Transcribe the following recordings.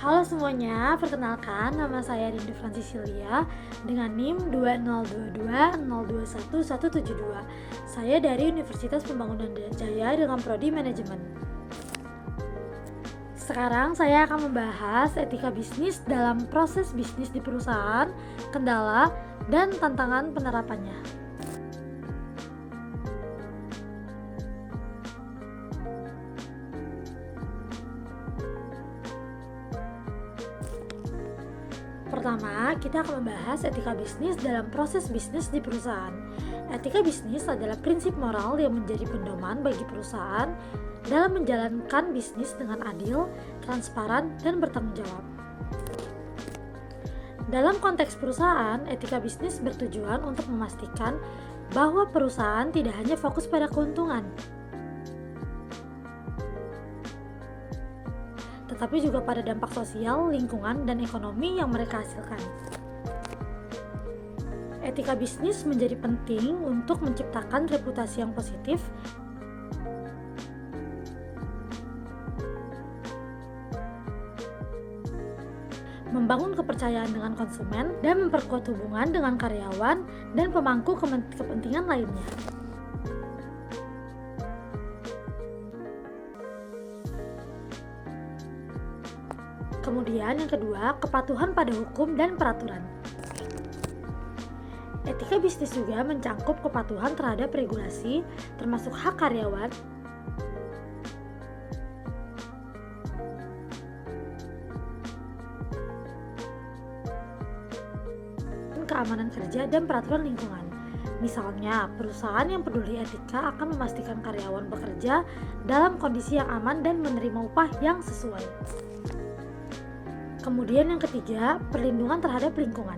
Halo semuanya, perkenalkan nama saya Dinda Francisilia dengan NIM 20220217172. Saya dari Universitas Pembangunan Jaya dengan Prodi Manajemen. Sekarang saya akan membahas etika bisnis dalam proses bisnis di perusahaan, kendala, dan tantangan penerapannya. Pertama, kita akan membahas etika bisnis dalam proses bisnis di perusahaan. Etika bisnis adalah prinsip moral yang menjadi pedoman bagi perusahaan dalam menjalankan bisnis dengan adil, transparan, dan bertanggung jawab. Dalam konteks perusahaan, etika bisnis bertujuan untuk memastikan bahwa perusahaan tidak hanya fokus pada keuntungan, tetapi juga pada dampak sosial, lingkungan, dan ekonomi yang mereka hasilkan. Etika bisnis menjadi penting untuk menciptakan reputasi yang positif, membangun kepercayaan dengan konsumen, dan memperkuat hubungan dengan karyawan dan pemangku kepentingan lainnya. Kemudian yang kedua, kepatuhan pada hukum dan peraturan. Etika bisnis juga mencangkup kepatuhan terhadap regulasi, termasuk hak karyawan, keamanan kerja, dan peraturan lingkungan. Misalnya, perusahaan yang peduli etika akan memastikan karyawan bekerja dalam kondisi yang aman dan menerima upah yang sesuai. Kemudian yang ketiga, perlindungan terhadap lingkungan.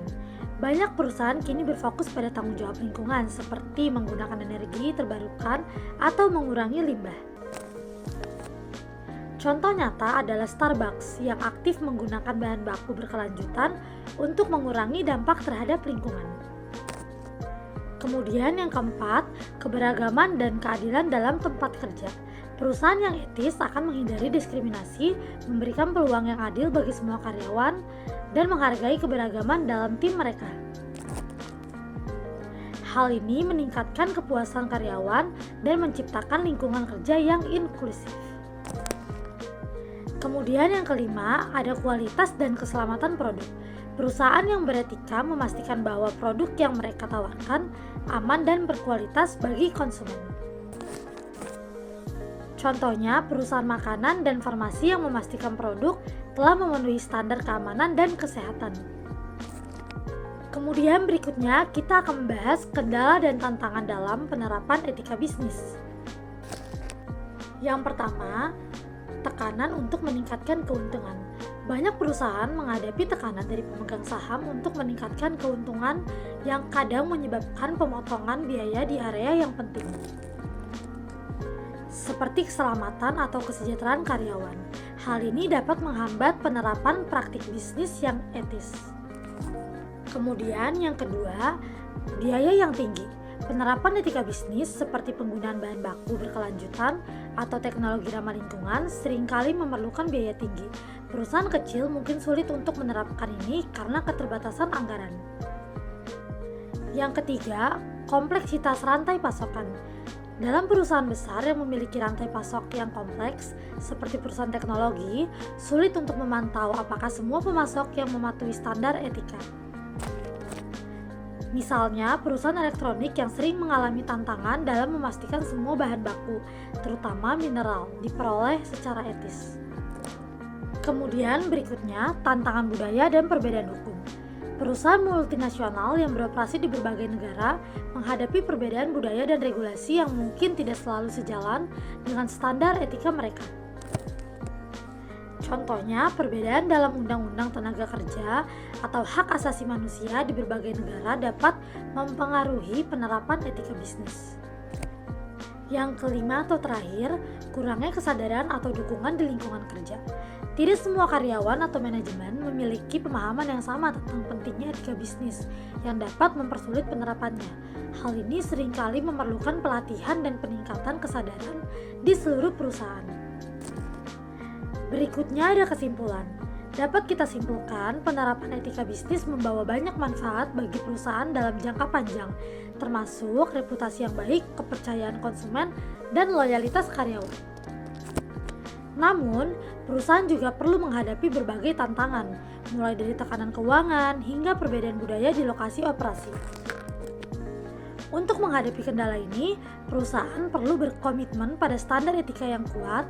Banyak perusahaan kini berfokus pada tanggung jawab lingkungan seperti menggunakan energi terbarukan atau mengurangi limbah. Contoh nyata adalah Starbucks yang aktif menggunakan bahan baku berkelanjutan untuk mengurangi dampak terhadap lingkungan. Kemudian yang keempat, keberagaman dan keadilan dalam tempat kerja. Perusahaan yang etis akan menghindari diskriminasi, memberikan peluang yang adil bagi semua karyawan, dan menghargai keberagaman dalam tim mereka. Hal ini meningkatkan kepuasan karyawan dan menciptakan lingkungan kerja yang inklusif. Kemudian yang kelima, ada kualitas dan keselamatan produk. Perusahaan yang beretika memastikan bahwa produk yang mereka tawarkan aman dan berkualitas bagi konsumen. Contohnya, perusahaan makanan dan farmasi yang memastikan produk telah memenuhi standar keamanan dan kesehatan. Kemudian berikutnya, kita akan membahas kendala dan tantangan dalam penerapan etika bisnis. Yang pertama, tekanan untuk meningkatkan keuntungan. Banyak perusahaan menghadapi tekanan dari pemegang saham untuk meningkatkan keuntungan yang kadang menyebabkan pemotongan biaya di area yang penting, seperti keselamatan atau kesejahteraan karyawan. Hal ini dapat menghambat penerapan praktik bisnis yang etis. Kemudian yang kedua, biaya yang tinggi. Penerapan etika bisnis seperti penggunaan bahan baku berkelanjutan atau teknologi ramah lingkungan seringkali memerlukan biaya tinggi. Perusahaan kecil mungkin sulit untuk menerapkan ini karena keterbatasan anggaran. Yang ketiga, kompleksitas rantai pasokan. Dalam perusahaan besar yang memiliki rantai pasok yang kompleks, seperti perusahaan teknologi, sulit untuk memantau apakah semua pemasok yang mematuhi standar etika. Misalnya, perusahaan elektronik yang sering mengalami tantangan dalam memastikan semua bahan baku, terutama mineral, diperoleh secara etis. Kemudian berikutnya, tantangan budaya dan perbedaan hukum. Perusahaan multinasional yang beroperasi di berbagai negara menghadapi perbedaan budaya dan regulasi yang mungkin tidak selalu sejalan dengan standar etika mereka. Contohnya, perbedaan dalam undang-undang tenaga kerja atau hak asasi manusia di berbagai negara dapat mempengaruhi penerapan etika bisnis. Yang kelima atau terakhir, kurangnya kesadaran atau dukungan di lingkungan kerja. Tidak semua karyawan atau manajemen memiliki pemahaman yang sama tentang pentingnya etika bisnis yang dapat mempersulit penerapannya. Hal ini seringkali memerlukan pelatihan dan peningkatan kesadaran di seluruh perusahaan. Berikutnya ada kesimpulan. Dapat kita simpulkan, penerapan etika bisnis membawa banyak manfaat bagi perusahaan dalam jangka panjang, termasuk reputasi yang baik, kepercayaan konsumen, dan loyalitas karyawan. Namun, perusahaan juga perlu menghadapi berbagai tantangan, mulai dari tekanan keuangan hingga perbedaan budaya di lokasi operasi. Untuk menghadapi kendala ini, perusahaan perlu berkomitmen pada standar etika yang kuat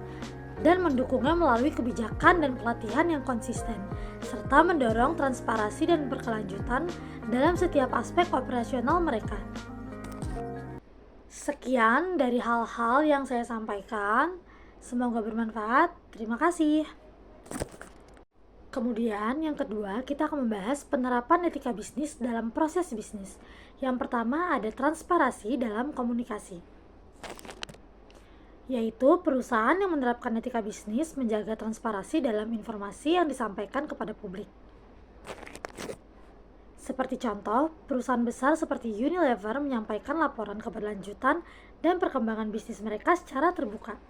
dan mendukungnya melalui kebijakan dan pelatihan yang konsisten, serta mendorong transparansi dan berkelanjutan dalam setiap aspek operasional mereka. Sekian dari hal-hal yang saya sampaikan, semoga bermanfaat. Terima kasih. Kemudian yang kedua, kita akan membahas penerapan etika bisnis dalam proses bisnis. Yang pertama ada transparansi dalam komunikasi, yaitu perusahaan yang menerapkan etika bisnis menjaga transparansi dalam informasi yang disampaikan kepada publik. Seperti contoh, perusahaan besar seperti Unilever menyampaikan laporan keberlanjutan dan perkembangan bisnis mereka secara terbuka.